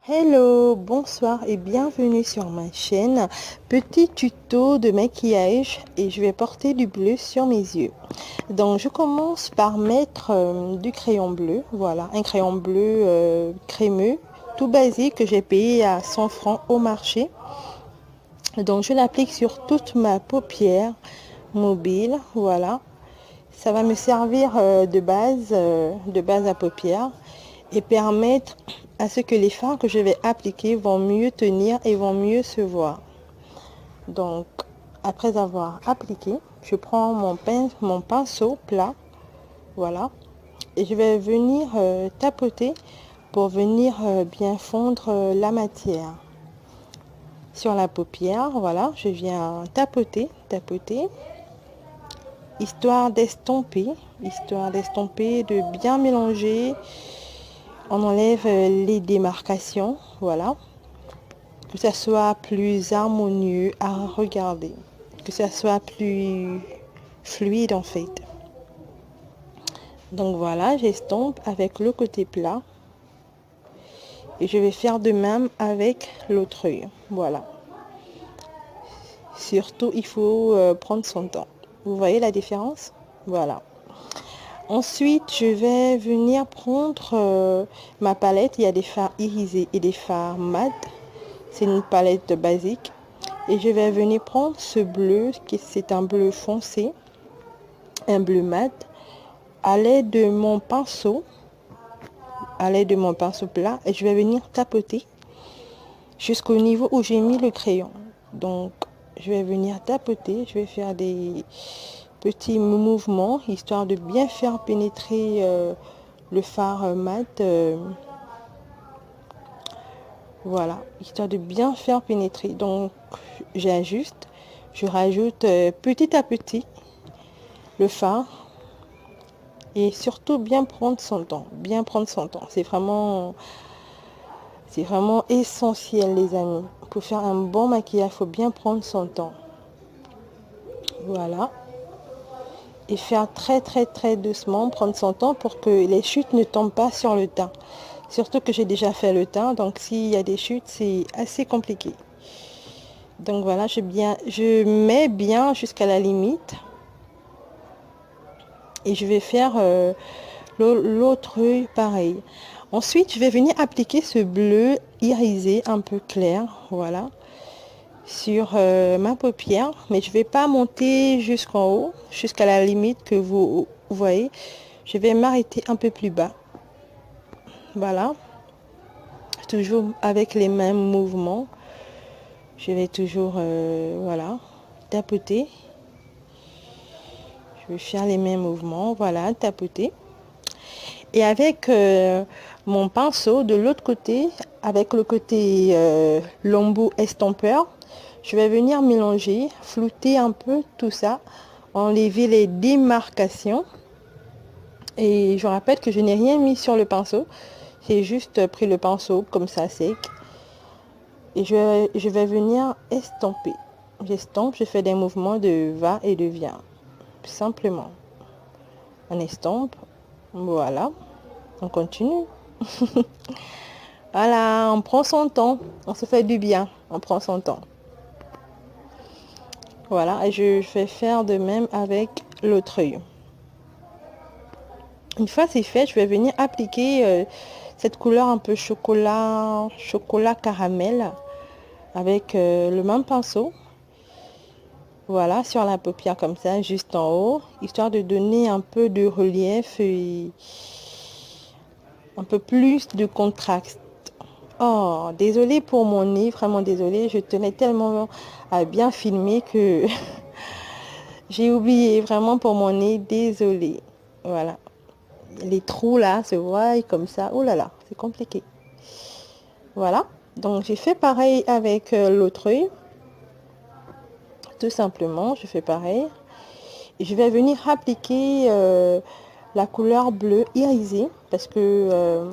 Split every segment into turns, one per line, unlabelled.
Hello, bonsoir et bienvenue sur ma chaîne. Petit tuto de maquillage et je vais porter du bleu sur mes yeux. Donc je commence par mettre du crayon bleu. Voilà, un crayon bleu crémeux, tout basique que j'ai payé à 100 francs au marché. Donc je l'applique sur toute ma paupière mobile. Voilà, ça va me servir de base à paupières et permettre à ce que les fards que je vais appliquer vont mieux tenir et vont mieux se voir. Donc après avoir appliqué, je prends mon pinceau plat, voilà, et je vais venir tapoter pour venir bien fondre la matière sur la paupière. Voilà, je viens tapoter histoire d'estomper, de bien mélanger. On enlève les démarcations, voilà, que ça soit plus harmonieux à regarder, que ça soit plus fluide en fait. Donc voilà, j'estompe avec le côté plat et je vais faire de même avec l'autre œil. Voilà, surtout il faut prendre son temps. Vous voyez la différence? Voilà. Ensuite, je vais venir prendre ma palette. Il y a des fards irisés et des fards mat. C'est une palette basique. Et je vais venir prendre ce bleu, c'est un bleu foncé, un bleu mat, à l'aide de mon pinceau, plat. Et je vais venir tapoter jusqu'au niveau où j'ai mis le crayon. Donc, je vais venir tapoter. Je vais faire des petits mouvements histoire de bien faire pénétrer le fard mat, voilà, histoire de bien faire pénétrer. Donc j'ajuste, je rajoute petit à petit le fard et surtout bien prendre son temps, c'est vraiment essentiel les amis. Pour faire un bon maquillage, il faut bien prendre son temps. Voilà, et faire très doucement, prendre son temps pour que les chutes ne tombent pas sur le teint. Surtout que j'ai déjà fait le teint, donc s'il y a des chutes, c'est assez compliqué. Donc voilà, je mets bien jusqu'à la limite. Et je vais faire l'autre œil pareil. Ensuite, je vais venir appliquer ce bleu irisé un peu clair, voilà, sur ma paupière, mais je vais pas monter jusqu'en haut, jusqu'à la limite que vous voyez. Je vais m'arrêter un peu plus bas, voilà, toujours avec les mêmes mouvements. Je vais toujours voilà, tapoter. Je vais faire les mêmes mouvements, voilà, tapoter. Et avec mon pinceau de l'autre côté, avec le côté lambeau estompeur, je vais venir mélanger, flouter un peu tout ça, enlever les démarcations. Et je rappelle que je n'ai rien mis sur le pinceau, j'ai juste pris le pinceau comme ça sec. Et je vais venir estomper. J'estompe, je fais des mouvements de va et de vient, simplement. On estompe, voilà, on continue. Voilà, on prend son temps, on se fait du bien, on prend son temps. Voilà, et je vais faire de même avec l'autre œil. Une fois c'est fait, je vais venir appliquer cette couleur un peu chocolat caramel avec le même pinceau. Voilà, sur la paupière comme ça, juste en haut, histoire de donner un peu de relief et un peu plus de contraste. Oh, désolée pour mon nez, vraiment désolée, je tenais tellement à bien filmer que j'ai oublié vraiment pour mon nez, désolée. Voilà, les trous là se voient comme ça, oh là là, c'est compliqué. Voilà, donc j'ai fait pareil avec l'autre œil. Tout simplement, je fais pareil. Et je vais venir appliquer la couleur bleu irisée parce que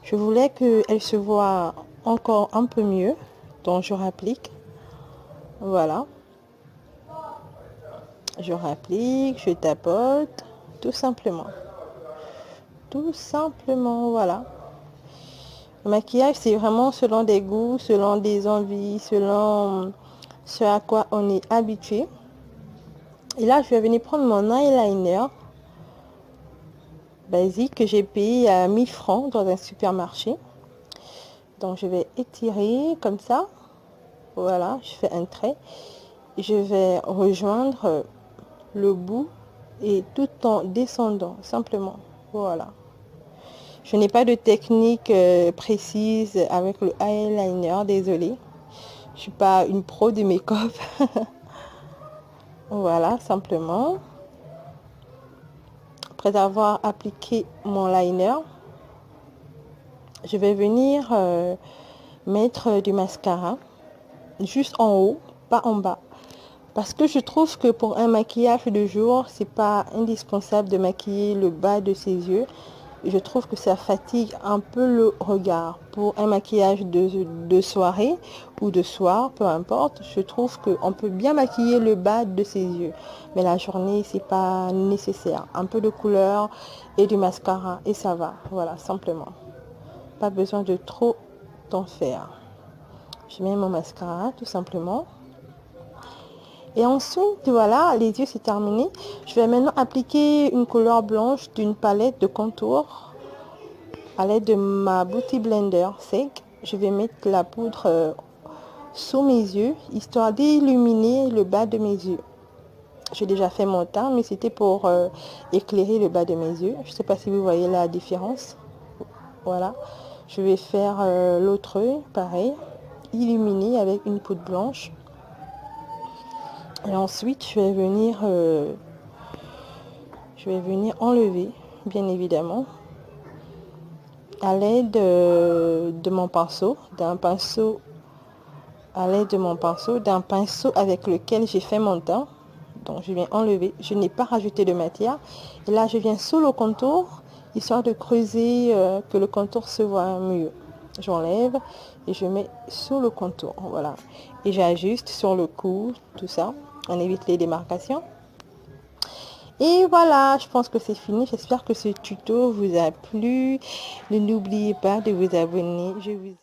je voulais qu'elle se voit encore un peu mieux. Donc je rapplique. Voilà. Je rapplique, je tapote. tout simplement. Tout simplement, voilà. Le maquillage, c'est vraiment selon des goûts, selon des envies, selon ce à quoi on est habitué. Et là, je vais venir prendre mon eyeliner basique que j'ai payé à 1000 francs dans un supermarché. Donc, je vais étirer comme ça. Voilà, je fais un trait. Je vais rejoindre le bout et tout en descendant, simplement. Voilà. Je n'ai pas de technique précise avec le eyeliner, désolée. Je suis pas une pro du make-up. Voilà, simplement. Après avoir appliqué mon liner, je vais venir mettre du mascara juste en haut, pas en bas. Parce que je trouve que pour un maquillage de jour, c'est pas indispensable de maquiller le bas de ses yeux. Je trouve que ça fatigue un peu le regard. Pour un maquillage de soirée ou de soir, peu importe, je trouve qu'on peut bien maquiller le bas de ses yeux. Mais la journée, c'est pas nécessaire. Un peu de couleur et du mascara et ça va. Voilà, simplement. Pas besoin de trop en faire. Je mets mon mascara tout simplement. Et ensuite, voilà, les yeux c'est terminé. Je vais maintenant appliquer une couleur blanche d'une palette de contour à l'aide de ma Beauty Blender sec. Je vais mettre la poudre sous mes yeux, histoire d'illuminer le bas de mes yeux. J'ai déjà fait mon teint, mais c'était pour éclairer le bas de mes yeux. Je ne sais pas si vous voyez la différence. Voilà. Je vais faire l'autre œil, pareil, illuminer avec une poudre blanche. Et ensuite, je vais venir enlever, bien évidemment, à l'aide de mon pinceau, d'un pinceau avec lequel j'ai fait mon teint. Donc, je viens enlever. Je n'ai pas rajouté de matière. Et là, je viens sous le contour, histoire de creuser, que le contour se voit mieux. J'enlève et je mets sous le contour. Voilà. Et j'ajuste sur le cou, tout ça. On évite les démarcations. Et voilà, je pense que c'est fini. J'espère que ce tuto vous a plu. N'oubliez pas de vous abonner. Je vous